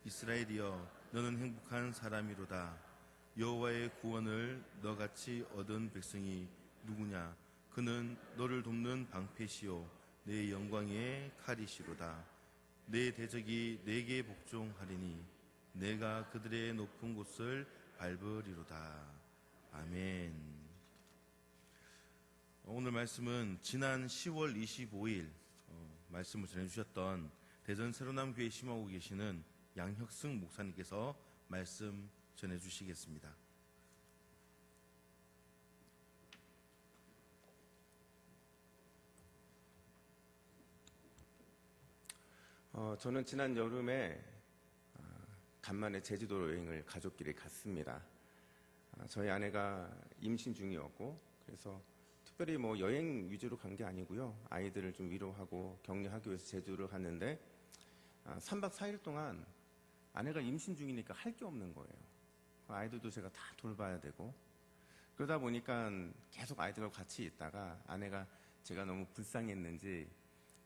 이스라엘이여 너는 행복한 사람이로다. 여호와의 구원을 너같이 얻은 백성이 누구냐? 그는 너를 돕는 방패시요 내 영광의 칼이시로다. 내 대적이 내게 복종하리니 내가 그들의 높은 곳을 밟으리로다. 아멘. 오늘 말씀은 지난 10월 25일 말씀을 전해주셨던 대전 새로남교회 심하고 계시는 양혁승 목사님께서 말씀 전해주시겠습니다. 저는 지난 여름에 간만에 제주도 여행을 가족끼리 갔습니다. 저희 아내가 임신 중이었고, 그래서 특별히 여행 위주로 간 게 아니고요. 아이들을 좀 위로하고 격려하기 위해서 제주를 갔는데 3박 4일 동안 아내가 임신 중이니까 할 게 없는 거예요. 아이들도 제가 다 돌봐야 되고, 그러다 보니까 계속 아이들과 같이 있다가 아내가 제가 너무 불쌍했는지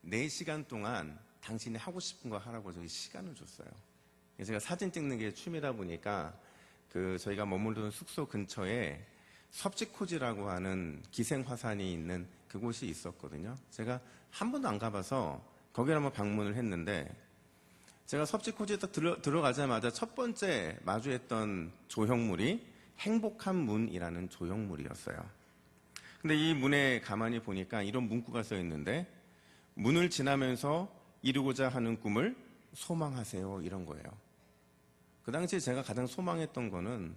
4시간 동안 당신이 하고 싶은 거 하라고 저희 시간을 줬어요. 제가 사진 찍는 게 취미다 보니까 저희가 머물던 숙소 근처에 섭지코지라고 하는 기생화산이 있는 그곳이 있었거든요. 제가 한 번도 안 가봐서 거기를 한번 방문을 했는데, 제가 섭지코지에 딱 들어가자마자 첫 번째 마주했던 조형물이 행복한 문이라는 조형물이었어요. 근데 이 문에 가만히 보니까 이런 문구가 써 있는데, 문을 지나면서 이루고자 하는 꿈을 소망하세요, 이런 거예요. 그 당시에 제가 가장 소망했던 거는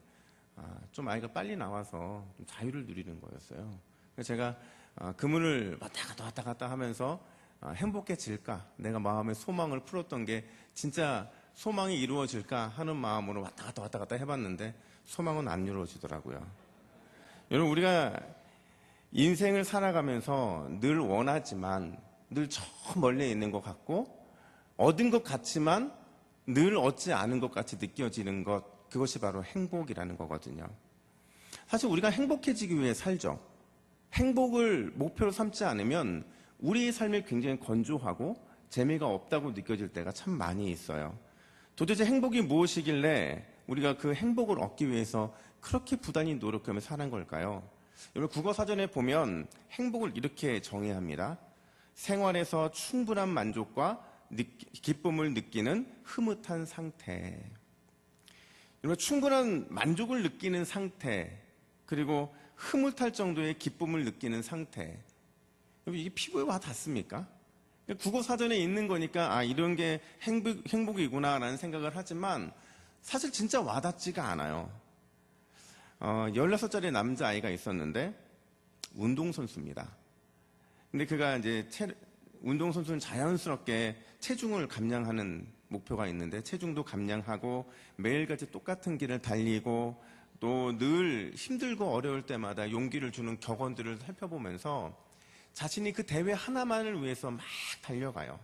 좀 아이가 빨리 나와서 좀 자유를 누리는 거였어요. 그래서 제가 그 문을 왔다 갔다 하면서 행복해질까, 내가 마음의 소망을 풀었던 게 진짜 소망이 이루어질까 하는 마음으로 왔다 갔다 해봤는데 소망은 안 이루어지더라고요. 여러분, 우리가 인생을 살아가면서 늘 원하지만 늘 저 멀리 있는 것 같고, 얻은 것 같지만 늘 얻지 않은 것 같이 느껴지는 것, 그것이 바로 행복이라는 거거든요. 사실 우리가 행복해지기 위해 살죠. 행복을 목표로 삼지 않으면 우리의 삶이 굉장히 건조하고 재미가 없다고 느껴질 때가 참 많이 있어요. 도대체 행복이 무엇이길래 우리가 그 행복을 얻기 위해서 그렇게 부단히 노력하며 사는 걸까요? 여러분, 국어사전에 보면 행복을 이렇게 정의합니다. 생활에서 충분한 만족과 기쁨을 느끼는 흐뭇한 상태. 여러분, 충분한 만족을 느끼는 상태, 그리고 흐뭇할 정도의 기쁨을 느끼는 상태. 여러분, 이게 피부에 와 닿습니까? 국어사전에 있는 거니까 이런 게 행복이구나라는 생각을 하지만 사실 진짜 와닿지가 않아요. 16살짜리 남자아이가 있었는데 운동선수입니다. 근데 그가 이제 운동선수는 자연스럽게 체중을 감량하는 목표가 있는데 체중도 감량하고 매일같이 똑같은 길을 달리고 또 늘 힘들고 어려울 때마다 용기를 주는 격언들을 살펴보면서 자신이 그 대회 하나만을 위해서 막 달려가요.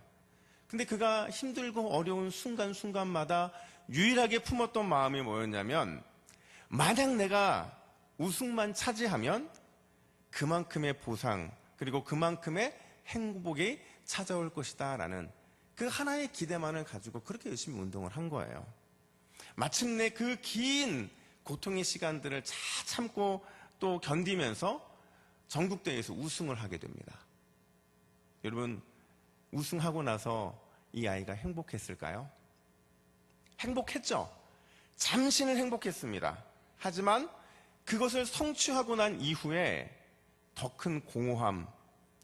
근데 그가 힘들고 어려운 순간순간마다 유일하게 품었던 마음이 뭐였냐면, 만약 내가 우승만 차지하면 그만큼의 보상, 그리고 그만큼의 행복이 찾아올 것이다 라는 그 하나의 기대만을 가지고 그렇게 열심히 운동을 한 거예요. 마침내 그 긴 고통의 시간들을 잘 참고 또 견디면서 전국대회에서 우승을 하게 됩니다. 여러분, 우승하고 나서 이 아이가 행복했을까요? 행복했죠. 잠시는 행복했습니다. 하지만 그것을 성취하고 난 이후에 더 큰 공허함,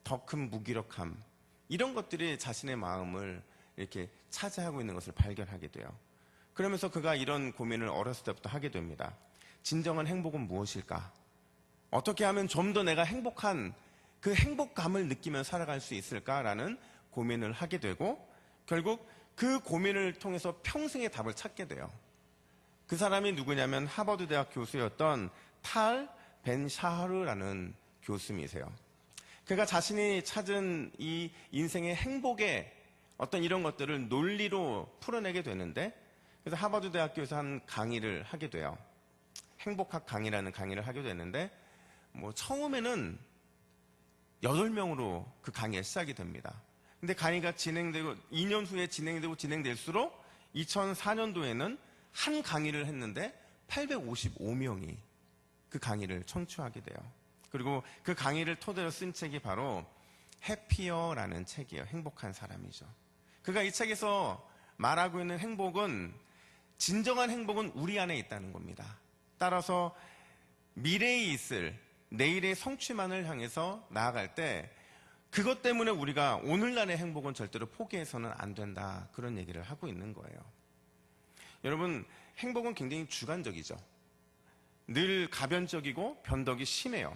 더 큰 무기력함, 이런 것들이 자신의 마음을 이렇게 차지하고 있는 것을 발견하게 돼요. 그러면서 그가 이런 고민을 어렸을 때부터 하게 됩니다. 진정한 행복은 무엇일까? 어떻게 하면 좀 더 내가 행복한 그 행복감을 느끼며 살아갈 수 있을까라는 고민을 하게 되고, 결국 그 고민을 통해서 평생의 답을 찾게 돼요. 그 사람이 누구냐면 하버드 대학 교수였던 탈 벤 샤하르라는 교수님이세요. 그가 자신이 찾은 이 인생의 행복의 어떤 이런 것들을 논리로 풀어내게 되는데, 그래서 하버드 대학교에서 한 강의를 하게 돼요. 행복학 강의라는 강의를 하게 되는데, 처음에는 8명으로 그 강의가 시작이 됩니다. 근데 강의가 진행되고 2년 후에 진행될수록 2004년도에는 한 강의를 했는데 855명이 그 강의를 청취하게 돼요. 그리고 그 강의를 토대로 쓴 책이 바로 해피어라는 책이에요. 행복한 사람이죠. 그가 이 책에서 말하고 있는 행복은, 진정한 행복은 우리 안에 있다는 겁니다. 따라서 미래에 있을 내일의 성취만을 향해서 나아갈 때 그것 때문에 우리가 오늘날의 행복은 절대로 포기해서는 안 된다, 그런 얘기를 하고 있는 거예요. 여러분, 행복은 굉장히 주관적이죠. 늘 가변적이고 변덕이 심해요.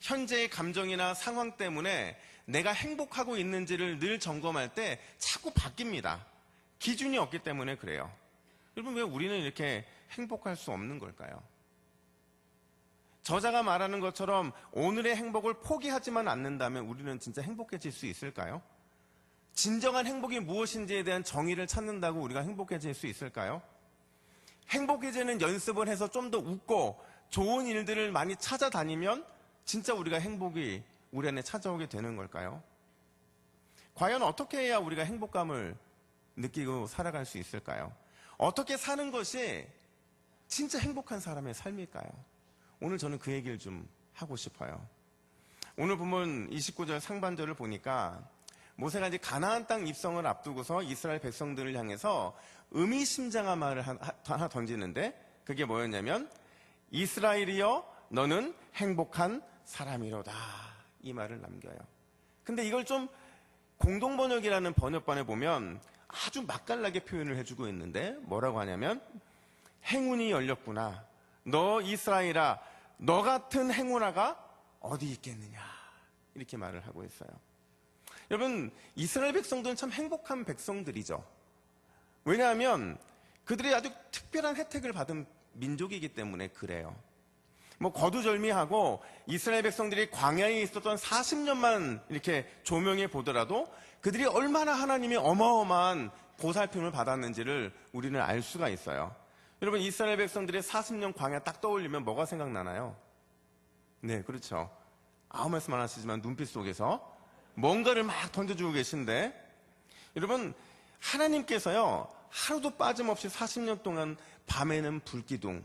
현재의 감정이나 상황 때문에 내가 행복하고 있는지를 늘 점검할 때 자꾸 바뀝니다. 기준이 없기 때문에 그래요. 여러분, 왜 우리는 이렇게 행복할 수 없는 걸까요? 저자가 말하는 것처럼 오늘의 행복을 포기하지만 않는다면 우리는 진짜 행복해질 수 있을까요? 진정한 행복이 무엇인지에 대한 정의를 찾는다고 우리가 행복해질 수 있을까요? 행복해지는 연습을 해서 좀 더 웃고 좋은 일들을 많이 찾아다니면 진짜 우리가 행복이 우리 안에 찾아오게 되는 걸까요? 과연 어떻게 해야 우리가 행복감을 느끼고 살아갈 수 있을까요? 어떻게 사는 것이 진짜 행복한 사람의 삶일까요? 오늘 저는 그 얘기를 좀 하고 싶어요. 오늘 본문 29절 상반절을 보니까 모세가 이제 가나안 땅 입성을 앞두고서 이스라엘 백성들을 향해서 의미심장한 말을 하나 던지는데, 그게 뭐였냐면 이스라엘이여 너는 행복한 사람이로다, 이 말을 남겨요. 근데 이걸 좀 공동번역이라는 번역본에 보면 아주 맛깔나게 표현을 해주고 있는데 뭐라고 하냐면 행운이 열렸구나, 너 이스라엘아 너 같은 행운아가 어디 있겠느냐, 이렇게 말을 하고 있어요. 여러분, 이스라엘 백성들은 참 행복한 백성들이죠. 왜냐하면 그들이 아주 특별한 혜택을 받은 민족이기 때문에 그래요. 거두절미하고 이스라엘 백성들이 광야에 있었던 40년만 이렇게 조명해 보더라도 그들이 얼마나 하나님의 어마어마한 보살핌을 받았는지를 우리는 알 수가 있어요. 여러분, 이스라엘 백성들의 40년 광야 딱 떠올리면 뭐가 생각나나요? 네, 그렇죠. 아무 말씀 안 하시지만 눈빛 속에서 뭔가를 막 던져주고 계신데, 여러분, 하나님께서요 하루도 빠짐없이 40년 동안 밤에는 불기둥,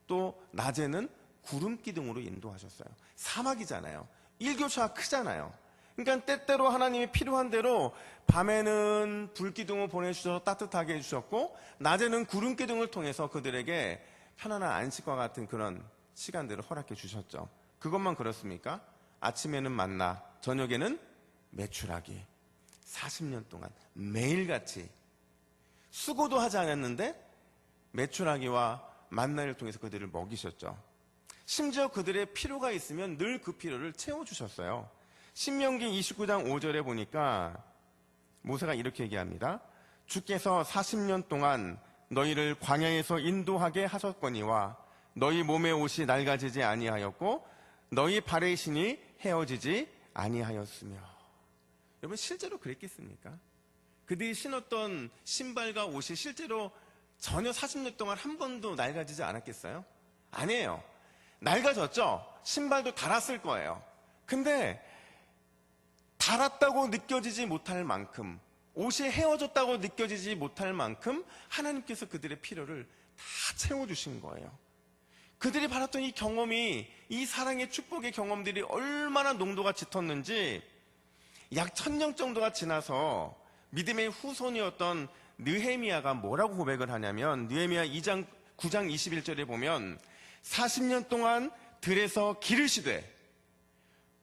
또 낮에는 구름기둥으로 인도하셨어요. 사막이잖아요. 일교차가 크잖아요. 그러니까 때때로 하나님이 필요한 대로 밤에는 불기둥을 보내주셔서 따뜻하게 해주셨고, 낮에는 구름기둥을 통해서 그들에게 편안한 안식과 같은 그런 시간들을 허락해 주셨죠. 그것만 그렇습니까? 아침에는 만나, 저녁에는 메추라기. 40년 동안 매일같이 수고도 하지 않았는데 메추라기와 만나를 통해서 그들을 먹이셨죠. 심지어 그들의 필요가 있으면 늘 그 필요를 채워주셨어요. 신명기 29장 5절에 보니까 모세가 이렇게 얘기합니다. 주께서 40년 동안 너희를 광야에서 인도하게 하셨거니와 너희 몸의 옷이 낡아지지 아니하였고 너희 발의 신이 헤어지지 아니하였으며. 여러분, 실제로 그랬겠습니까? 그들이 신었던 신발과 옷이 실제로 전혀 40년 동안 한 번도 낡아지지 않았겠어요? 아니에요. 낡아졌죠? 신발도 닳았을 거예요. 근데 닳았다고 느껴지지 못할 만큼, 옷이 헤어졌다고 느껴지지 못할 만큼 하나님께서 그들의 필요를 다 채워주신 거예요. 그들이 받았던 이 경험이, 이 사랑의 축복의 경험들이 얼마나 농도가 짙었는지 약 1000년 정도가 지나서 믿음의 후손이었던 느헤미야가 뭐라고 고백을 하냐면, 느헤미야 9장 21절에 보면 40년 동안 들에서 기르시되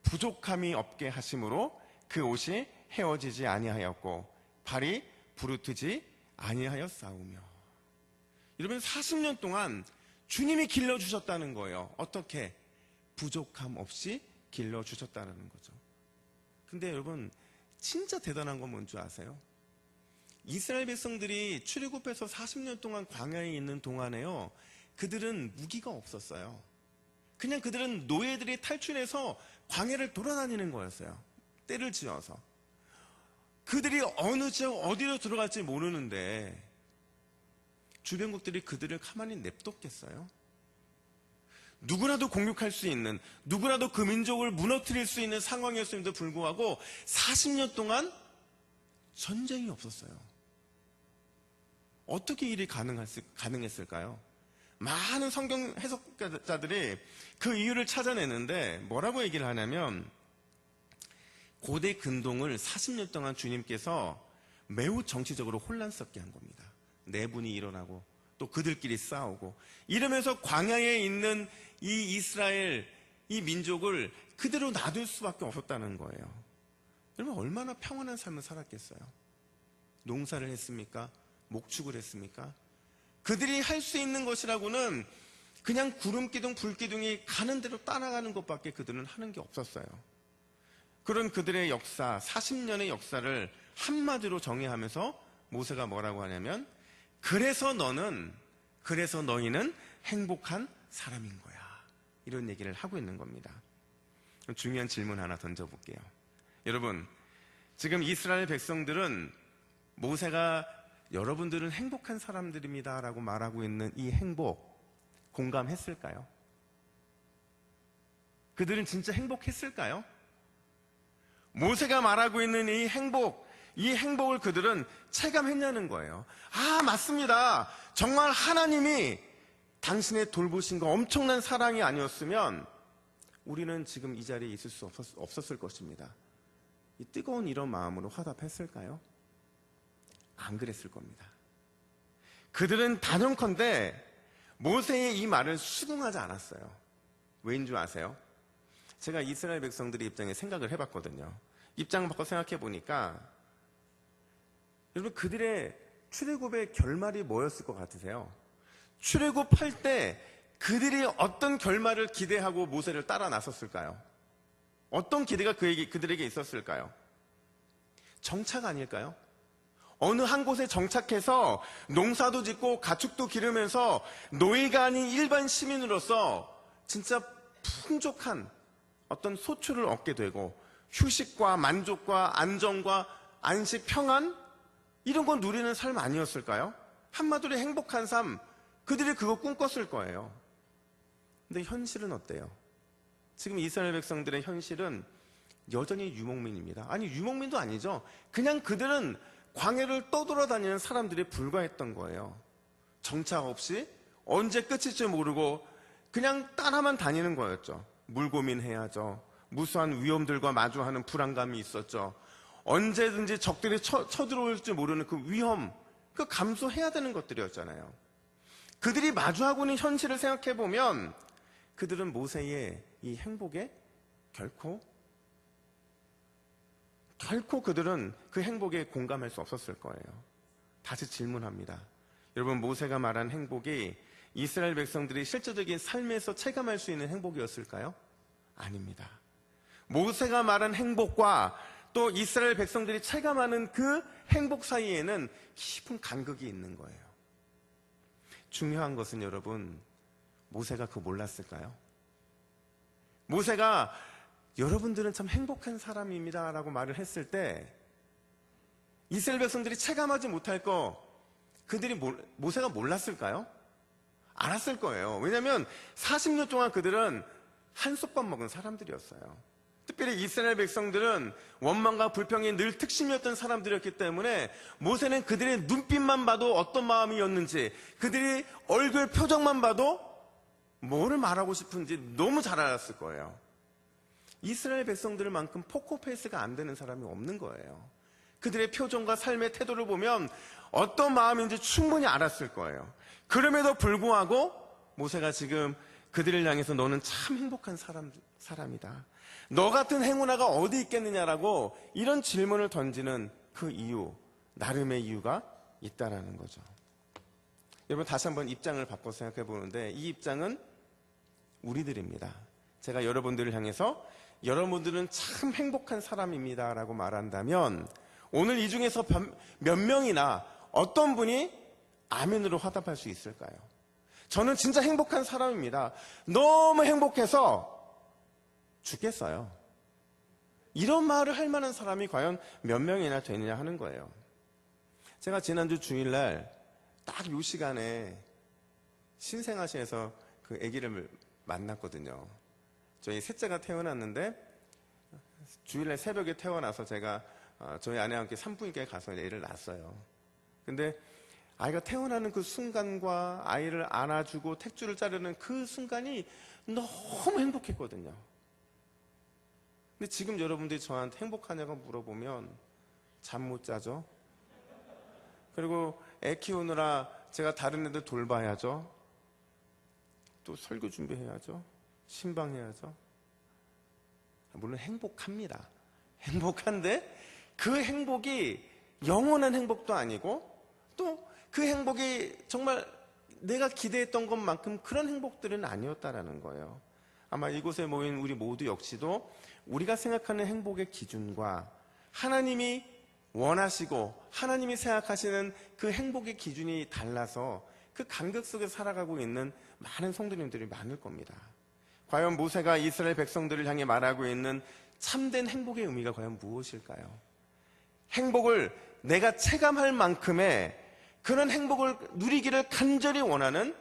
부족함이 없게 하심으로 그 옷이 헤어지지 아니하였고 발이 부르트지 아니하였사오며. 여러분, 40년 동안 주님이 길러주셨다는 거예요. 어떻게? 부족함 없이 길러주셨다는 거죠. 근데 여러분, 진짜 대단한 건 뭔지 아세요? 이스라엘 백성들이 출애굽해서 40년 동안 광야에 있는 동안에요, 그들은 무기가 없었어요. 그냥 그들은 노예들이 탈출해서 광야를 돌아다니는 거였어요. 때를 지어서. 그들이 어느 지역 어디로 들어갈지 모르는데 주변국들이 그들을 가만히 냅뒀겠어요? 누구라도 공격할 수 있는, 누구라도 그 민족을 무너뜨릴 수 있는 상황이었음에도 불구하고 40년 동안 전쟁이 없었어요. 어떻게 일이 가능했을까요? 많은 성경 해석자들이 그 이유를 찾아내는데 뭐라고 얘기를 하냐면, 고대 근동을 40년 동안 주님께서 매우 정치적으로 혼란스럽게 한 겁니다. 내분이 일어나고 또 그들끼리 싸우고 이러면서 광야에 있는 이 이스라엘, 이 민족을 그대로 놔둘 수밖에 없었다는 거예요. 여러분, 얼마나 평안한 삶을 살았겠어요? 농사를 했습니까? 목축을 했습니까? 그들이 할 수 있는 것이라고는 그냥 구름기둥, 불기둥이 가는 대로 따라가는 것밖에 그들은 하는 게 없었어요. 그런 그들의 역사, 40년의 역사를 한마디로 정의하면서 모세가 뭐라고 하냐면, 그래서 너희는 행복한 사람인 거야. 이런 얘기를 하고 있는 겁니다. 중요한 질문 하나 던져볼게요. 여러분, 지금 이스라엘 백성들은 모세가 여러분들은 행복한 사람들입니다 라고 말하고 있는 이 행복, 공감했을까요? 그들은 진짜 행복했을까요? 모세가 말하고 있는 이 행복을 그들은 체감했냐는 거예요. 아, 맞습니다. 정말 하나님이 당신의 돌보신 거 엄청난 사랑이 아니었으면 우리는 지금 이 자리에 있을 수 없었을 것입니다. 이 뜨거운 이런 마음으로 화답했을까요? 안 그랬을 겁니다. 그들은 단연컨대 모세의 이 말을 수긍하지 않았어요. 왜인 줄 아세요? 제가 이스라엘 백성들의 입장에 생각을 해봤거든요. 입장 바꿔 생각해 보니까, 여러분, 그들의 출애굽의 결말이 뭐였을 것 같으세요? 출애굽할 때 그들이 어떤 결말을 기대하고 모세를 따라 나섰을까요? 어떤 기대가 그들에게 있었을까요? 정착 아닐까요? 어느 한 곳에 정착해서 농사도 짓고 가축도 기르면서 노예가 아닌 일반 시민으로서 진짜 풍족한 어떤 소출을 얻게 되고 휴식과 만족과 안정과 안식, 평안, 이런 거 누리는 삶 아니었을까요? 한마디로 행복한 삶, 그들이 그거 꿈꿨을 거예요. 근데 현실은 어때요? 지금 이스라엘 백성들의 현실은 여전히 유목민입니다. 아니, 유목민도 아니죠. 그냥 그들은 광야를 떠돌아다니는 사람들이 불과했던 거예요. 정착 없이 언제 끝일지 모르고 그냥 따라만 다니는 거였죠. 물고민해야죠. 무수한 위험들과 마주하는 불안감이 있었죠. 언제든지 적들이 쳐들어올지 모르는 그 위험, 그 감수해야 되는 것들이었잖아요. 그들이 마주하고 있는 현실을 생각해 보면 그들은 모세의 이 행복에 결코 그들은 그 행복에 공감할 수 없었을 거예요. 다시 질문합니다. 여러분, 모세가 말한 행복이 이스라엘 백성들이 실제적인 삶에서 체감할 수 있는 행복이었을까요? 아닙니다. 모세가 말한 행복과 또 이스라엘 백성들이 체감하는 그 행복 사이에는 깊은 간극이 있는 거예요. 중요한 것은 여러분, 모세가 그거 몰랐을까요? 모세가 여러분들은 참 행복한 사람입니다 라고 말을 했을 때 이스라엘 백성들이 체감하지 못할 거 그들이 모세가 몰랐을까요? 알았을 거예요. 왜냐하면 40년 동안 그들은 한솥밥 먹은 사람들이었어요. 특별히 이스라엘 백성들은 원망과 불평이 늘 특심이었던 사람들이었기 때문에 모세는 그들의 눈빛만 봐도 어떤 마음이었는지, 그들이 얼굴 표정만 봐도 뭐를 말하고 싶은지 너무 잘 알았을 거예요. 이스라엘 백성들만큼 포커페이스가 안 되는 사람이 없는 거예요. 그들의 표정과 삶의 태도를 보면 어떤 마음인지 충분히 알았을 거예요. 그럼에도 불구하고 모세가 지금 그들을 향해서 너는 참 행복한 사람이다. 너 같은 행운아가 어디 있겠느냐라고 이런 질문을 던지는 그 이유, 나름의 이유가 있다라는 거죠. 여러분, 다시 한번 입장을 바꿔 생각해 보는데 이 입장은 우리들입니다. 제가 여러분들을 향해서 여러분들은 참 행복한 사람입니다 라고 말한다면 오늘 이 중에서 몇 명이나 어떤 분이 아멘으로 화답할 수 있을까요? 저는 진짜 행복한 사람입니다. 너무 행복해서 죽겠어요. 이런 말을 할 만한 사람이 과연 몇 명이나 되느냐 하는 거예요. 제가 지난주 주일날 딱 이 시간에 신생아시에서 그 아기를 만났거든요. 저희 셋째가 태어났는데 주일날 새벽에 태어나서 제가 저희 아내와 함께 산부인과에 가서 애를 낳았어요. 근데 아이가 태어나는 그 순간과 아이를 안아주고 택줄을 자르는 그 순간이 너무 행복했거든요. 근데 지금 여러분들이 저한테 행복하냐고 물어보면 잠 못 자죠. 그리고 애 키우느라 제가 다른 애들 돌봐야죠. 또 설교 준비해야죠. 신방해야죠. 물론 행복합니다. 행복한데 그 행복이 영원한 행복도 아니고 또 그 행복이 정말 내가 기대했던 것만큼 그런 행복들은 아니었다라는 거예요. 아마 이곳에 모인 우리 모두 역시도 우리가 생각하는 행복의 기준과 하나님이 원하시고 하나님이 생각하시는 그 행복의 기준이 달라서 그 간극 속에 살아가고 있는 많은 성도님들이 많을 겁니다. 과연 모세가 이스라엘 백성들을 향해 말하고 있는 참된 행복의 의미가 과연 무엇일까요? 행복을 내가 체감할 만큼의 그런 행복을 누리기를 간절히 원하는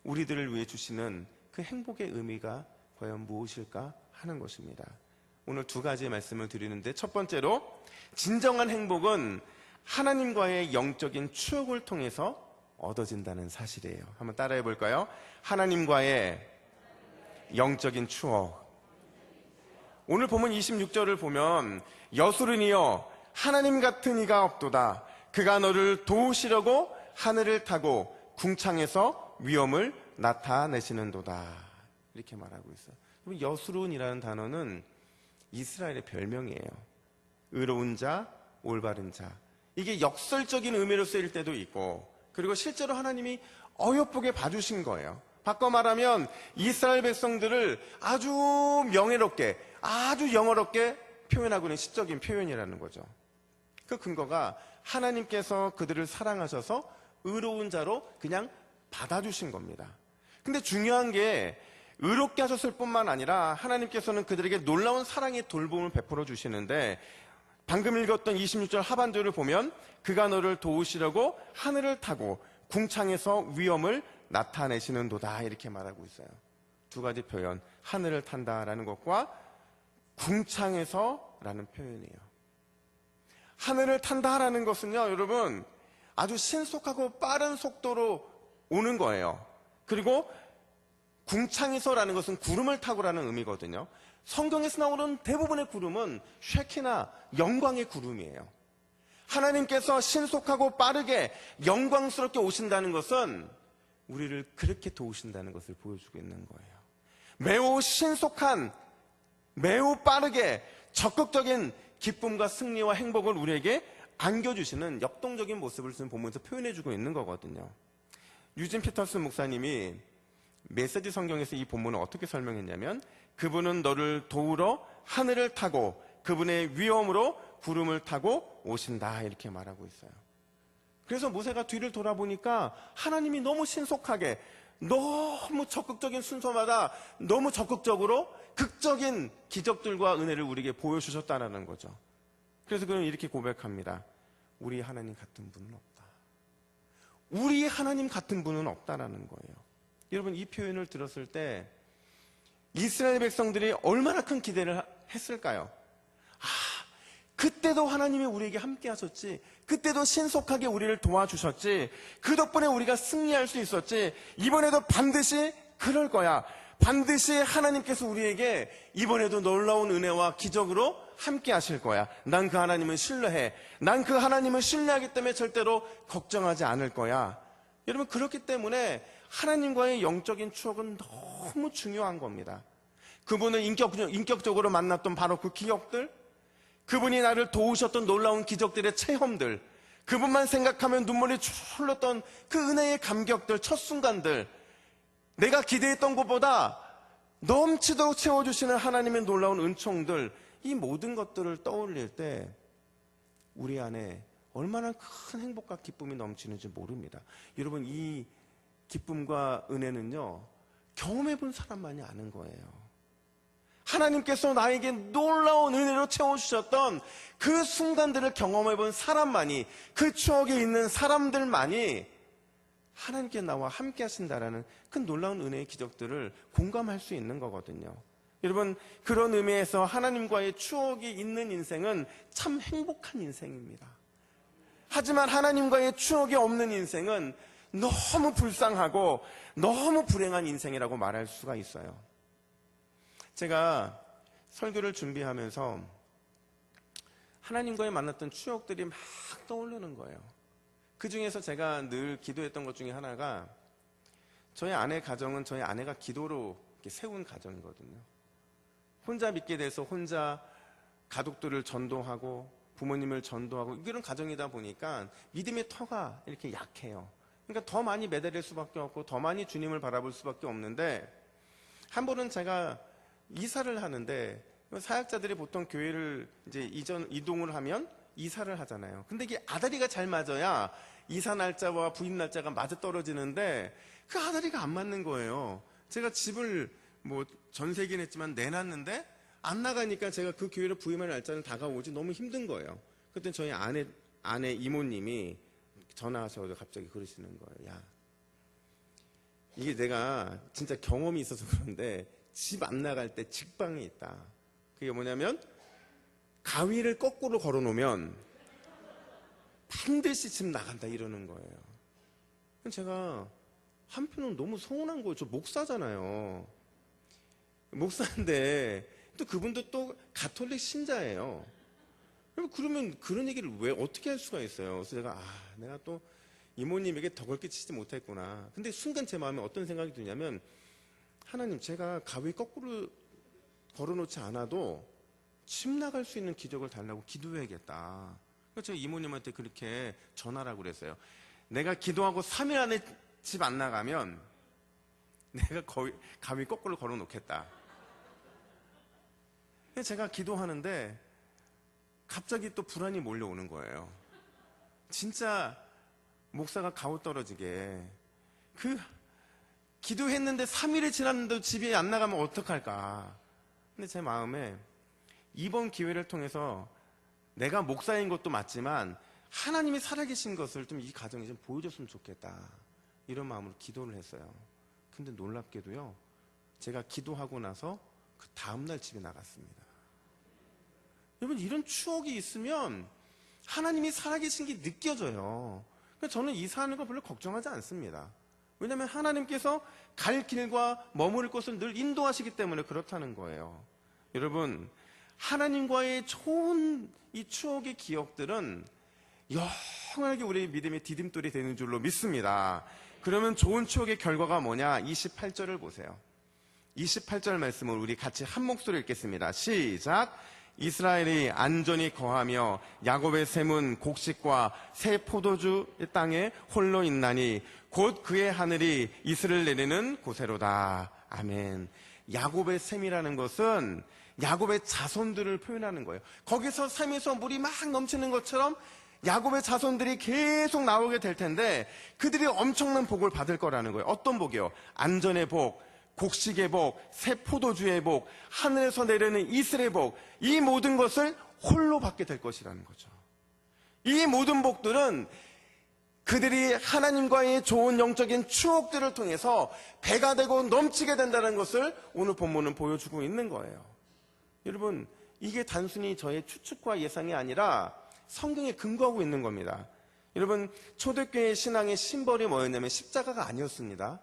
우리들을 위해 주시는 그 행복의 의미가 과연 무엇일까 하는 것입니다. 오늘 두 가지의 말씀을 드리는데, 첫 번째로 진정한 행복은 하나님과의 영적인 추억을 통해서 얻어진다는 사실이에요. 한번 따라해 볼까요? 하나님과의 영적인 추억. 오늘 보면 26절을 보면 여수르니여 하나님 같은 이가 없도다. 그가 너를 도우시려고 하늘을 타고 궁창에서 위엄을 나타내시는도다. 이렇게 말하고 있어요. 여수른이라는 단어는 이스라엘의 별명이에요. 의로운 자, 올바른 자. 이게 역설적인 의미로 쓰일 때도 있고, 그리고 실제로 하나님이 어여쁘게 봐주신 거예요. 바꿔 말하면 이스라엘 백성들을 아주 명예롭게, 아주 영어롭게 표현하고 있는 시적인 표현이라는 거죠. 그 근거가 하나님께서 그들을 사랑하셔서 의로운 자로 그냥 받아주신 겁니다. 근데 중요한 게 의롭게 하셨을 뿐만 아니라 하나님께서는 그들에게 놀라운 사랑의 돌봄을 베풀어 주시는데, 방금 읽었던 26절 하반절을 보면 그가 너를 도우시려고 하늘을 타고 궁창에서 위엄을 나타내시는도다 이렇게 말하고 있어요. 두 가지 표현, 하늘을 탄다라는 것과 궁창에서라는 표현이에요. 하늘을 탄다라는 것은요, 여러분, 아주 신속하고 빠른 속도로 오는 거예요. 그리고 궁창에서라는 것은 구름을 타고라는 의미거든요. 성경에서 나오는 대부분의 구름은 쉐키나 영광의 구름이에요. 하나님께서 신속하고 빠르게 영광스럽게 오신다는 것은 우리를 그렇게 도우신다는 것을 보여주고 있는 거예요. 매우 신속한, 매우 빠르게 적극적인 기쁨과 승리와 행복을 우리에게 안겨주시는 역동적인 모습을 지금 보면서 표현해주고 있는 거거든요. 유진 피터스 목사님이 메시지 성경에서 이 본문을 어떻게 설명했냐면, 그분은 너를 도우러 하늘을 타고 그분의 위엄으로 구름을 타고 오신다 이렇게 말하고 있어요. 그래서 모세가 뒤를 돌아보니까 하나님이 너무 신속하게, 너무 적극적인 순서마다 너무 적극적으로 극적인 기적들과 은혜를 우리에게 보여주셨다는 거죠. 그래서 그는 이렇게 고백합니다. 우리 하나님 같은 분은 없다. 우리 하나님 같은 분은 없다라는 거예요. 여러분, 이 표현을 들었을 때 이스라엘 백성들이 얼마나 큰 기대를 했을까요? 그때도 하나님이 우리에게 함께 하셨지, 그때도 신속하게 우리를 도와주셨지, 그 덕분에 우리가 승리할 수 있었지, 이번에도 반드시 그럴 거야. 반드시 하나님께서 우리에게 이번에도 놀라운 은혜와 기적으로 함께 하실 거야. 난 그 하나님을 신뢰해. 난 그 하나님을 신뢰하기 때문에 절대로 걱정하지 않을 거야. 여러분, 그렇기 때문에 하나님과의 영적인 추억은 너무 중요한 겁니다. 그분을 인격적으로 만났던 바로 그 기억들, 그분이 나를 도우셨던 놀라운 기적들의 체험들, 그분만 생각하면 눈물이 흘렀던 그 은혜의 감격들, 첫 순간들, 내가 기대했던 것보다 넘치도록 채워주시는 하나님의 놀라운 은총들, 이 모든 것들을 떠올릴 때 우리 안에 얼마나 큰 행복과 기쁨이 넘치는지 모릅니다. 여러분, 이 기쁨과 은혜는요, 경험해본 사람만이 아는 거예요. 하나님께서 나에게 놀라운 은혜로 채워주셨던 그 순간들을 경험해본 사람만이, 그 추억에 있는 사람들만이 하나님께 나와 함께 하신다라는 그 놀라운 은혜의 기적들을 공감할 수 있는 거거든요. 여러분, 그런 의미에서 하나님과의 추억이 있는 인생은 참 행복한 인생입니다. 하지만 하나님과의 추억이 없는 인생은 너무 불쌍하고 너무 불행한 인생이라고 말할 수가 있어요. 제가 설교를 준비하면서 하나님과의 만났던 추억들이 막 떠오르는 거예요. 그 중에서 제가 늘 기도했던 것 중에 하나가, 저희 아내 가정은 저희 아내가 기도로 이렇게 세운 가정이거든요. 혼자 믿게 돼서 혼자 가족들을 전도하고 부모님을 전도하고 이런 가정이다 보니까 믿음의 터가 이렇게 약해요. 그러니까 더 많이 매달릴 수밖에 없고 더 많이 주님을 바라볼 수밖에 없는데, 한 번은 제가 이사를 하는데, 사역자들이 보통 교회를 이제 이동을 하면 이사를 하잖아요. 근데 이게 아다리가 잘 맞아야 이사 날짜와 부임 날짜가 맞아 떨어지는데 그 아다리가 안 맞는 거예요. 제가 집을 뭐 전세긴 했지만 내놨는데 안 나가니까 제가 그 교회를 부임할 날짜는 다가오지 너무 힘든 거예요. 그때 저희 아내 이모님이 전화하셔서 갑자기 그러시는 거예요. 야, 이게 내가 진짜 경험이 있어서 그런데 집 안 나갈 때 직방이 있다. 그게 뭐냐면 가위를 거꾸로 걸어놓으면 반드시 집 나간다 이러는 거예요. 제가 한편은 너무 서운한 거예요. 저 목사잖아요. 목사인데 또 그분도 또 가톨릭 신자예요. 그러면 그런 얘기를 왜 어떻게 할 수가 있어요. 그래서 제가 내가 또 이모님에게 덕을 끼치지 못했구나. 근데 순간 제 마음에 어떤 생각이 드냐면, 하나님, 제가 가위 거꾸로 걸어놓지 않아도 집 나갈 수 있는 기적을 달라고 기도해야겠다. 그래서 제가 이모님한테 그렇게 전화라고 그랬어요. 내가 기도하고 3일 안에 집 안 나가면 내가 가위 거꾸로 걸어놓겠다. 제가 기도하는데 갑자기 또 불안이 몰려오는 거예요. 진짜 목사가 가오떨어지게, 기도했는데 3일이 지났는데도 집에 안 나가면 어떡할까. 근데 제 마음에 이번 기회를 통해서 내가 목사인 것도 맞지만 하나님이 살아계신 것을 좀 이 가정에 좀 보여줬으면 좋겠다, 이런 마음으로 기도를 했어요. 근데 놀랍게도요, 제가 기도하고 나서 그 다음날 집에 나갔습니다. 여러분, 이런 추억이 있으면 하나님이 살아계신 게 느껴져요. 그러니까 저는 이사하는 거 별로 걱정하지 않습니다. 왜냐하면 하나님께서 갈 길과 머무를 곳을 늘 인도하시기 때문에 그렇다는 거예요. 여러분, 하나님과의 좋은 이 추억의 기억들은 영원하게 우리의 믿음의 디딤돌이 되는 줄로 믿습니다. 그러면 좋은 추억의 결과가 뭐냐? 28절을 보세요. 28절 말씀을 우리 같이 한 목소리로 읽겠습니다. 시작! 이스라엘이 안전히 거하며 야곱의 샘은 곡식과 새 포도주의 땅에 홀로 있나니 곧 그의 하늘이 이슬을 내리는 곳에로다. 아멘. 야곱의 샘이라는 것은 야곱의 자손들을 표현하는 거예요. 거기서 샘에서 물이 막 넘치는 것처럼 야곱의 자손들이 계속 나오게 될 텐데 그들이 엄청난 복을 받을 거라는 거예요. 어떤 복이요? 안전의 복, 곡식의 복, 새 포도주의 복, 하늘에서 내리는 이슬의 복, 이 모든 것을 홀로 받게 될 것이라는 거죠. 이 모든 복들은 그들이 하나님과의 좋은 영적인 추억들을 통해서 배가 되고 넘치게 된다는 것을 오늘 본문은 보여주고 있는 거예요. 여러분, 이게 단순히 저의 추측과 예상이 아니라 성경에 근거하고 있는 겁니다. 여러분, 초대교회 신앙의 심벌이 뭐였냐면 십자가가 아니었습니다.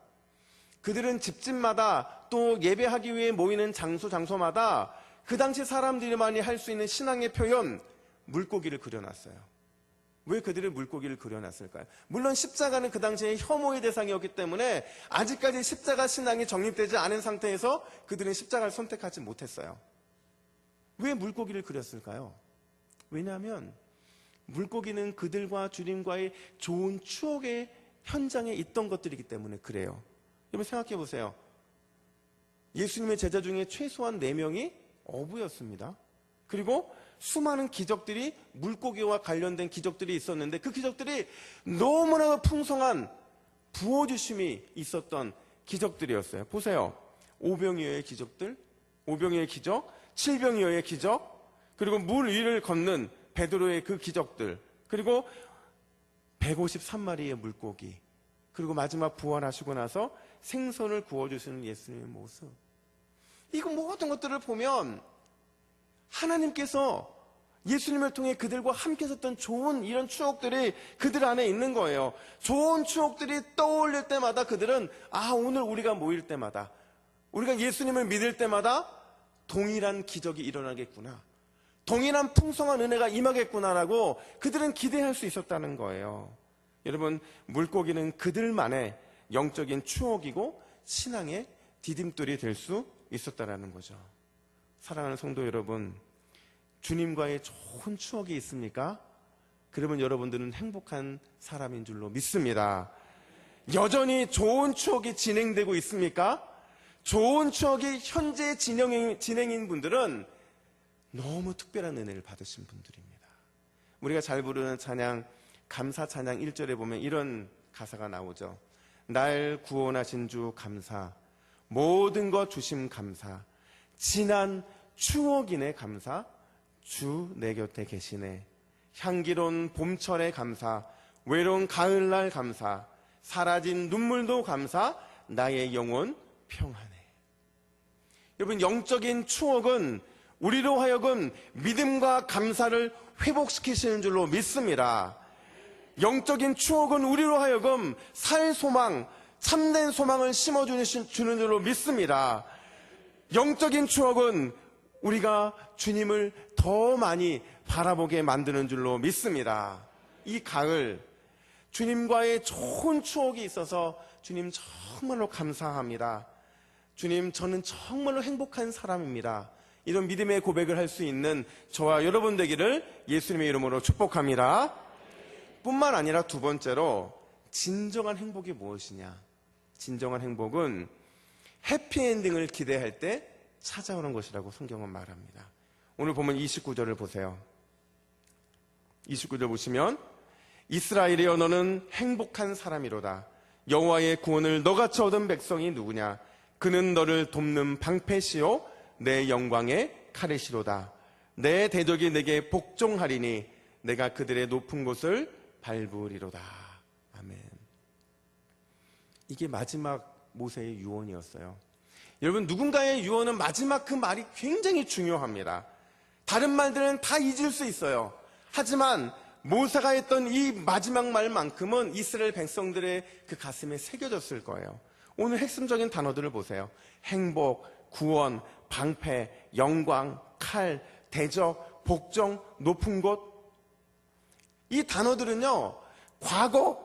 그들은 집집마다 또 예배하기 위해 모이는 장소마다 그 당시 사람들만이 할 수 있는 신앙의 표현, 물고기를 그려놨어요. 왜 그들이 물고기를 그려놨을까요? 물론 십자가는 그 당시에 혐오의 대상이었기 때문에 아직까지 십자가 신앙이 정립되지 않은 상태에서 그들은 십자가를 선택하지 못했어요. 왜 물고기를 그렸을까요? 왜냐하면 물고기는 그들과 주님과의 좋은 추억의 현장에 있던 것들이기 때문에 그래요. 여러분 생각해 보세요. 예수님의 제자 중에 최소한 4명이 어부였습니다. 그리고 수많은 기적들이 물고기와 관련된 기적들이 있었는데 그 기적들이 너무나 풍성한 부어주심이 있었던 기적들이었어요. 보세요. 오병이어의 기적들, 오병이어의 기적, 칠병이어의 기적, 그리고 물 위를 걷는 베드로의 그 기적들, 그리고 153마리의 물고기, 그리고 마지막 부활하시고 나서 생선을 구워주시는 예수님의 모습. 이거 모든 것들을 보면 하나님께서 예수님을 통해 그들과 함께 있었던 좋은 이런 추억들이 그들 안에 있는 거예요. 좋은 추억들이 떠올릴 때마다 그들은 오늘 우리가 모일 때마다, 우리가 예수님을 믿을 때마다 동일한 기적이 일어나겠구나, 동일한 풍성한 은혜가 임하겠구나라고 그들은 기대할 수 있었다는 거예요. 여러분, 물고기는 그들만의 영적인 추억이고 신앙의 디딤돌이 될 수 있었다라는 거죠. 사랑하는 성도 여러분, 주님과의 좋은 추억이 있습니까? 그러면 여러분들은 행복한 사람인 줄로 믿습니다. 여전히 좋은 추억이 진행되고 있습니까? 좋은 추억이 현재 진행인 분들은 너무 특별한 은혜를 받으신 분들입니다. 우리가 잘 부르는 찬양, 감사 찬양 1절에 보면 이런 가사가 나오죠. 날 구원하신 주 감사, 모든 것 주심 감사, 지난 추억이네 감사, 주 내 곁에 계시네. 향기로운 봄철에 감사, 외로운 가을날 감사, 사라진 눈물도 감사, 나의 영혼 평안해. 여러분, 영적인 추억은 우리로 하여금 믿음과 감사를 회복시키시는 줄로 믿습니다. 영적인 추억은 우리로 하여금 살 소망, 참된 소망을 심어주는 줄로 믿습니다. 영적인 추억은 우리가 주님을 더 많이 바라보게 만드는 줄로 믿습니다. 이 가을 주님과의 좋은 추억이 있어서 주님 정말로 감사합니다. 주님, 저는 정말로 행복한 사람입니다. 이런 믿음의 고백을 할 수 있는 저와 여러분 되기를 예수님의 이름으로 축복합니다. 뿐만 아니라 두 번째로, 진정한 행복이 무엇이냐? 진정한 행복은 해피엔딩을 기대할 때 찾아오는 것이라고 성경은 말합니다. 오늘 보면 29절을 보세요. 29절 보시면, 이스라엘이여 너는 행복한 사람이로다. 여호와의 구원을 너같이 얻은 백성이 누구냐? 그는 너를 돕는 방패시요 내 영광의 칼이시로다. 내 대적이 내게 복종하리니 내가 그들의 높은 곳을 밟으리로다. 아멘. 이게 마지막 모세의 유언이었어요. 여러분, 누군가의 유언은 마지막 그 말이 굉장히 중요합니다. 다른 말들은 다 잊을 수 있어요. 하지만 모세가 했던 이 마지막 말만큼은 이스라엘 백성들의 그 가슴에 새겨졌을 거예요. 오늘 핵심적인 단어들을 보세요. 행복, 구원, 방패, 영광, 칼, 대적, 복종, 높은 곳. 이 단어들은요, 과거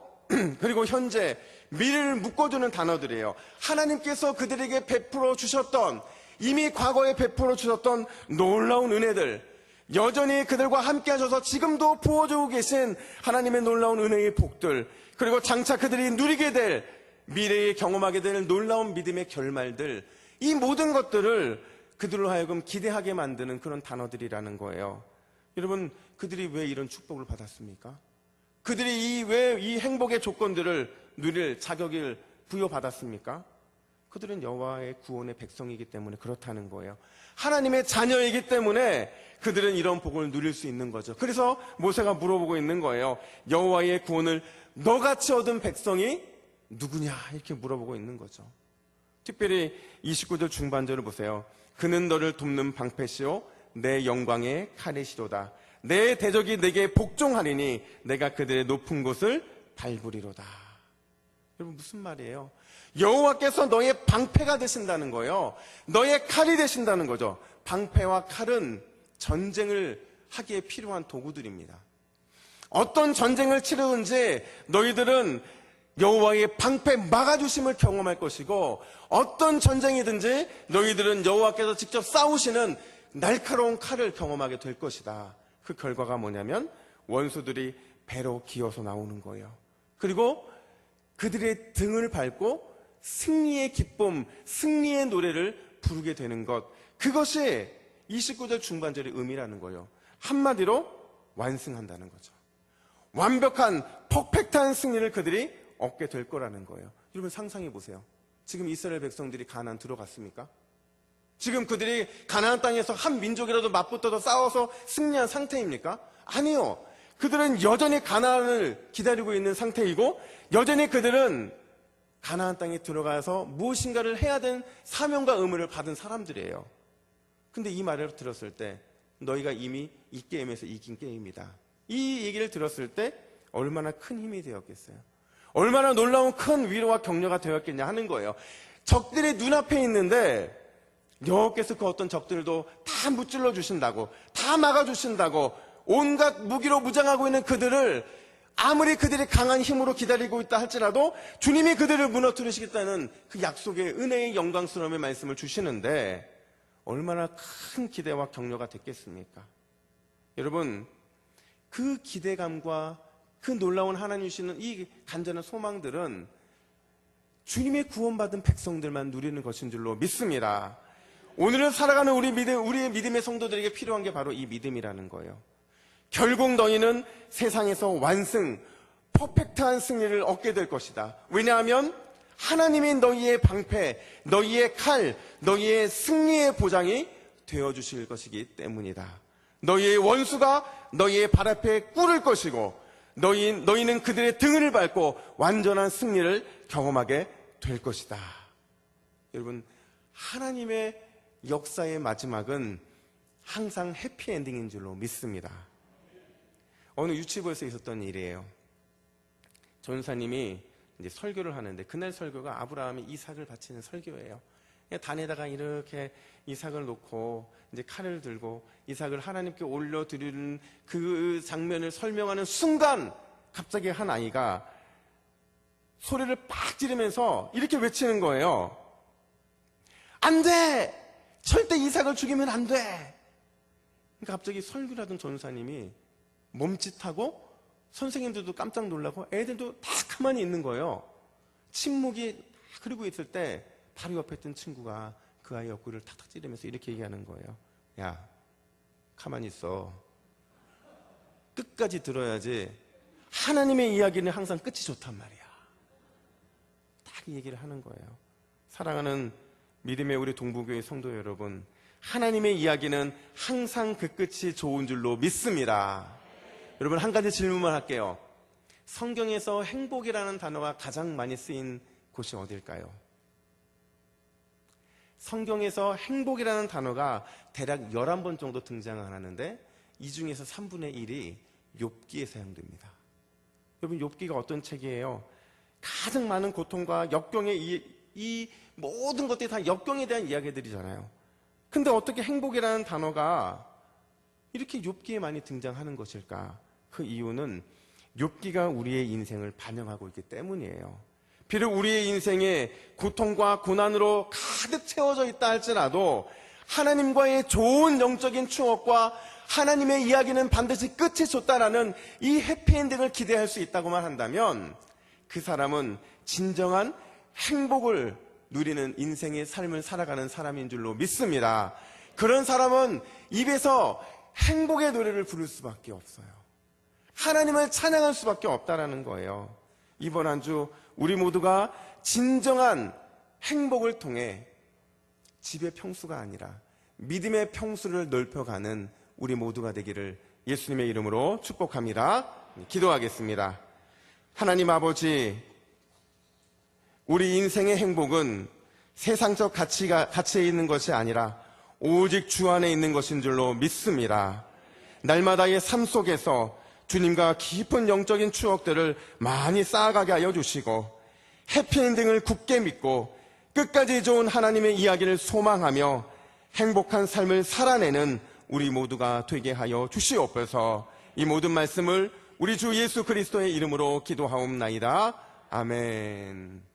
그리고 현재, 미래를 묶어주는 단어들이에요. 하나님께서 그들에게 베풀어 주셨던, 이미 과거에 베풀어 주셨던 놀라운 은혜들, 여전히 그들과 함께 하셔서 지금도 부어주고 계신 하나님의 놀라운 은혜의 복들, 그리고 장차 그들이 누리게 될, 미래에 경험하게 될 놀라운 믿음의 결말들, 이 모든 것들을 그들로 하여금 기대하게 만드는 그런 단어들이라는 거예요. 여러분, 그들이 왜 이런 축복을 받았습니까? 그들이 왜 이 행복의 조건들을 누릴 자격을 부여받았습니까? 그들은 여호와의 구원의 백성이기 때문에 그렇다는 거예요. 하나님의 자녀이기 때문에 그들은 이런 복을 누릴 수 있는 거죠. 그래서 모세가 물어보고 있는 거예요. 여호와의 구원을 너같이 얻은 백성이 누구냐? 이렇게 물어보고 있는 거죠. 특별히 29절 중반절을 보세요. 그는 너를 돕는 방패시요 내 영광의 칼이시로다. 내 대적이 내게 복종하리니 내가 그들의 높은 곳을 밟으리로다. 여러분, 무슨 말이에요? 여호와께서 너의 방패가 되신다는 거예요. 너의 칼이 되신다는 거죠. 방패와 칼은 전쟁을 하기에 필요한 도구들입니다. 어떤 전쟁을 치르든지 너희들은 여호와의 방패 막아주심을 경험할 것이고, 어떤 전쟁이든지 너희들은 여호와께서 직접 싸우시는 날카로운 칼을 경험하게 될 것이다. 그 결과가 뭐냐면 원수들이 배로 기어서 나오는 거예요. 그리고 그들의 등을 밟고 승리의 기쁨, 승리의 노래를 부르게 되는 것, 그것이 29절 중반절의 의미라는 거예요. 한마디로 완승한다는 거죠. 완벽한 퍼펙트한 승리를 그들이 얻게 될 거라는 거예요. 여러분, 상상해 보세요. 지금 이스라엘 백성들이 가나안 들어갔습니까? 지금 그들이 가나안 땅에서 한 민족이라도 맞붙어서 싸워서 승리한 상태입니까? 아니요. 그들은 여전히 가나안을 기다리고 있는 상태이고, 여전히 그들은 가나안 땅에 들어가서 무엇인가를 해야 되는 사명과 의무를 받은 사람들이에요. 근데 이 말을 들었을 때 너희가 이미 이 게임에서 이긴 게임이다. 이 얘기를 들었을 때 얼마나 큰 힘이 되었겠어요. 얼마나 놀라운 큰 위로와 격려가 되었겠냐 하는 거예요. 적들이 눈앞에 있는데 여호와께서 그 어떤 적들도 다 무찔러 주신다고, 다 막아 주신다고, 온갖 무기로 무장하고 있는 그들을 아무리 그들이 강한 힘으로 기다리고 있다 할지라도 주님이 그들을 무너뜨리시겠다는 그 약속의 은혜의 영광스러움의 말씀을 주시는데 얼마나 큰 기대와 격려가 됐겠습니까? 여러분, 그 기대감과 그 놀라운 하나님 주시는 이 간절한 소망들은 주님의 구원받은 백성들만 누리는 것인 줄로 믿습니다. 오늘을 살아가는 우리의 믿음의 성도들에게 필요한 게 바로 이 믿음이라는 거예요. 결국 너희는 세상에서 완승, 퍼펙트한 승리를 얻게 될 것이다. 왜냐하면 하나님이 너희의 방패, 너희의 칼, 너희의 승리의 보장이 되어주실 것이기 때문이다. 너희의 원수가 너희의 발 앞에 꿇을 것이고 너희는 그들의 등을 밟고 완전한 승리를 경험하게 될 것이다. 여러분, 하나님의 역사의 마지막은 항상 해피엔딩인 줄로 믿습니다. 어느 유치부에서 있었던 일이에요. 전사님이 이제 설교를 하는데 그날 설교가 아브라함이 이삭을 바치는 설교예요. 단에다가 이렇게 이삭을 놓고 이제 칼을 들고 이삭을 하나님께 올려드리는 그 장면을 설명하는 순간 갑자기 한 아이가 소리를 빡 지르면서 이렇게 외치는 거예요. 안 돼! 절대 이삭을 죽이면 안 돼! 그러니까 갑자기 설교를 하던 전사님이 멈칫하고 선생님들도 깜짝 놀라고 애들도 다 가만히 있는 거예요. 침묵이 흐르고 있을 때 바로 옆에 있던 친구가 그 아이 옆구리를 탁탁 찌르면서 이렇게 얘기하는 거예요. 야, 가만히 있어. 끝까지 들어야지. 하나님의 이야기는 항상 끝이 좋단 말이야. 딱 이 얘기를 하는 거예요. 사랑하는 믿음의 우리 동부교회 성도 여러분, 하나님의 이야기는 항상 그 끝이 좋은 줄로 믿습니다. 여러분, 한 가지 질문만 할게요. 성경에서 행복이라는 단어가 가장 많이 쓰인 곳이 어딜까요? 성경에서 행복이라는 단어가 대략 11번 정도 등장을 하는데 이 중에서 3분의 1이 욥기에 사용됩니다. 여러분, 욥기가 어떤 책이에요? 가장 많은 고통과 역경의 이 모든 것들이 다 역경에 대한 이야기들이잖아요. 근데 어떻게 행복이라는 단어가 이렇게 욥기에 많이 등장하는 것일까? 그 이유는 욥기가 우리의 인생을 반영하고 있기 때문이에요. 비록 우리의 인생에 고통과 고난으로 가득 채워져 있다 할지라도 하나님과의 좋은 영적인 추억과 하나님의 이야기는 반드시 끝이 좋다라는 이 해피엔딩을 기대할 수 있다고만 한다면 그 사람은 진정한 행복을 누리는 인생의 삶을 살아가는 사람인 줄로 믿습니다. 그런 사람은 입에서 행복의 노래를 부를 수밖에 없어요. 하나님을 찬양할 수밖에 없다라는 거예요. 이번 한 주 우리 모두가 진정한 행복을 통해 집의 평수가 아니라 믿음의 평수를 넓혀가는 우리 모두가 되기를 예수님의 이름으로 축복합니다. 기도하겠습니다. 하나님 아버지, 우리 인생의 행복은 세상적 가치에 있는 것이 아니라 오직 주 안에 있는 것인 줄로 믿습니다. 날마다의 삶 속에서 주님과 깊은 영적인 추억들을 많이 쌓아가게 하여 주시고 해피엔딩을 굳게 믿고 끝까지 좋은 하나님의 이야기를 소망하며 행복한 삶을 살아내는 우리 모두가 되게 하여 주시옵소서. 이 모든 말씀을 우리 주 예수 그리스도의 이름으로 기도하옵나이다. 아멘.